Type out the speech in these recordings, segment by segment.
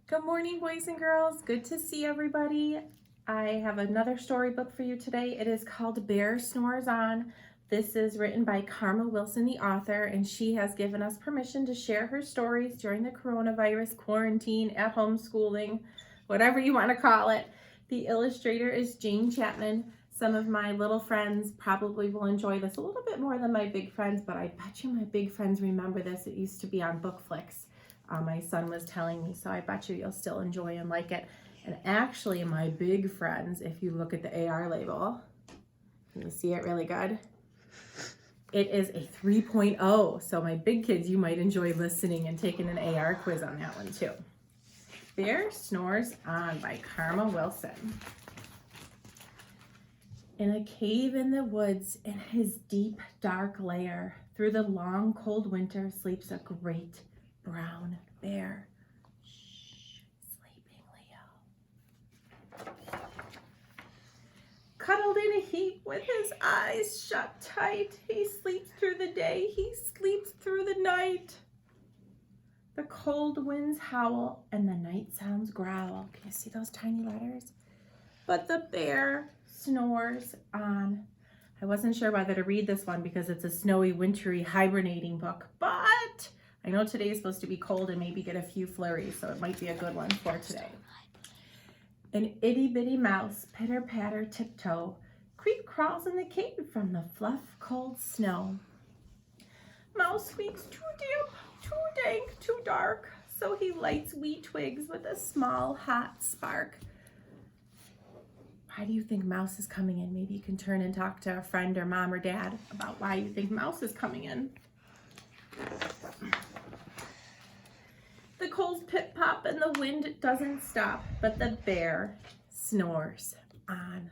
Good morning, boys and girls. Good to see everybody. I have another storybook for you today. It is called Bear Snores On. This is written by Karma Wilson, the author, and she has given us permission to share her stories during the coronavirus quarantine, at home schooling, whatever you want to call it. The illustrator is Jane Chapman. Some of my little friends probably will enjoy this a little bit more than my big friends, but I bet you my big friends remember this. It used to be on BookFlix. My son was telling me, so I bet you'll still enjoy and like it. And actually, my big friends, if you look at the AR label, can you see it really good? It is a 3.0. So my big kids, you might enjoy listening and taking an AR quiz on that one too. Bear Snores On by Karma Wilson. In a cave in the woods, in his deep, dark lair, through the long, cold winter, sleeps a great brown bear. Shh, sleeping Leo. Cuddled in a heap with his eyes shut tight, he sleeps through the day, he sleeps through the night. The cold winds howl and the night sounds growl. Can you see those tiny letters? But the bear snores on. I wasn't sure whether to read this one because it's a snowy, wintry, hibernating book, but I know today is supposed to be cold and maybe get a few flurries, so it might be a good one for today. An itty-bitty mouse, pitter-patter, tiptoe, creep crawls in the cave from the fluff, cold snow. Mouse squeaks too damp, too dank, too dark, so he lights wee twigs with a small, hot spark. Why do you think Mouse is coming in? Maybe you can turn and talk to a friend or mom or dad about why you think Mouse is coming in. The coals pip-pop and the wind doesn't stop, but the bear snores on.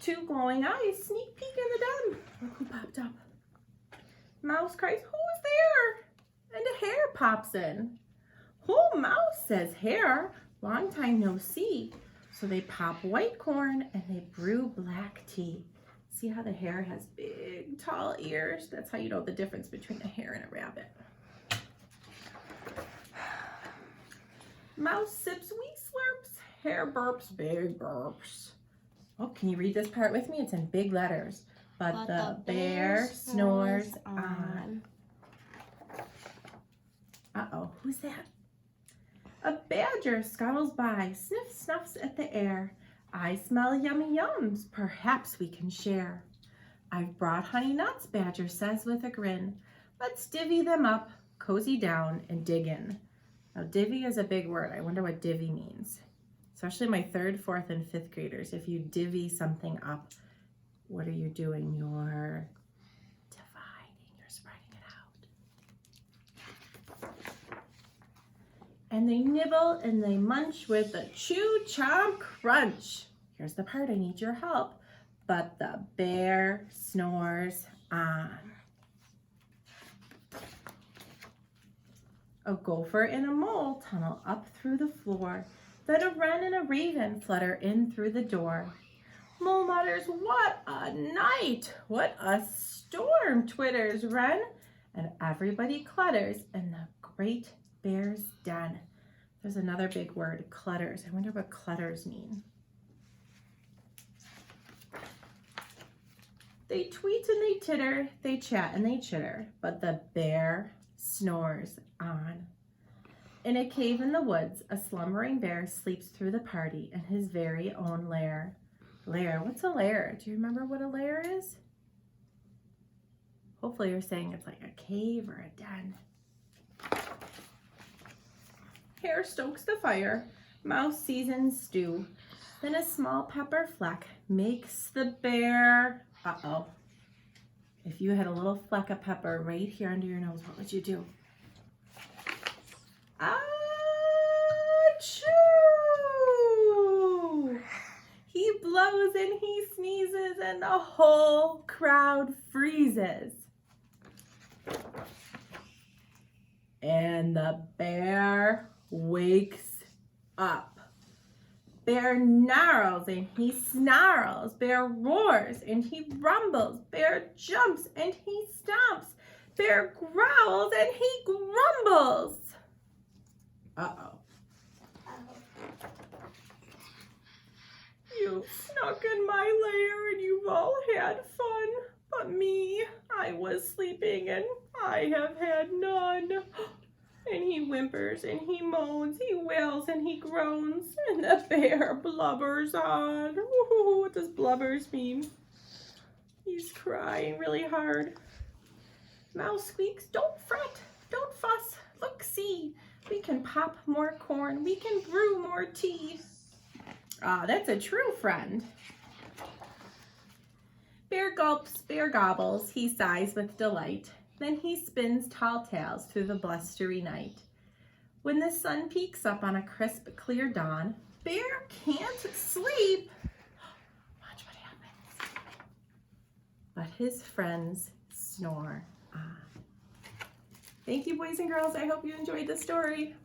Two glowing eyes sneak peek in the den. Look who popped up. Mouse cries, "Who's there?" And a hare pops in. "Oh, Mouse," says Hare, "long time no see." So they pop white corn and they brew black tea. See how the hare has big, tall ears? That's how you know the difference between a hare and a rabbit. Mouse sips wee slurps, hare burps big burps. Oh, can you read this part with me? It's in big letters. But the bear snores on. Uh-oh, who's that? A badger scuttles by, sniff snuffs at the air. "I smell yummy yums, perhaps we can share." "I've brought honey nuts," Badger says with a grin. "Let's divvy them up, cozy down, and dig in." Now, divvy is a big word. I wonder what divvy means. Especially my 3rd, 4th, and 5th graders. If you divvy something up, what are you doing? You're dividing, you're spreading it out. And they nibble and they munch with a chew, chomp, crunch. Here's the part I need your help. But the bear snores on. A gopher and a mole tunnel up through the floor. Then a wren and a raven flutter in through the door. Mole mutters, "What a night! What a storm!" twitters wren. And everybody clutters in the great bear's den. There's another big word, clutters. I wonder what clutters mean. They tweet and they titter, they chat and they chitter, but the bear snores on. In a cave in the woods, a slumbering bear sleeps through the party in his very own lair. Lair, what's a lair? Do you remember what a lair is? Hopefully you're saying it's like a cave or a den. Hare stokes the fire, Mouse seasons stew. Then a small pepper fleck makes the bear, uh-oh. If you had a little fleck of pepper right here under your nose, what would you do? Achoo! He blows and he sneezes and the whole crowd freezes. And the bear wakes up. Bear gnarls and he snarls. Bear roars and he rumbles. Bear jumps and he stomps. Bear growls and he grumbles. Uh-oh. You snuck in my lair and you've all had fun. But me, I was sleeping and I have had none. And he whimpers and he moans, he wails and he groans, and the bear blubbers on. Ooh, what does blubbers mean? He's crying really hard. Mouse squeaks, don't fret, don't fuss, look, see, we can pop more corn, we can brew more tea. Ah, that's a true friend. Bear gulps, bear gobbles, he sighs with delight. Then he spins tall tales through the blustery night. When the sun peeks up on a crisp, clear dawn, Bear can't sleep. Watch what happens. But his friends snore on. Thank you, boys and girls. I hope you enjoyed the story.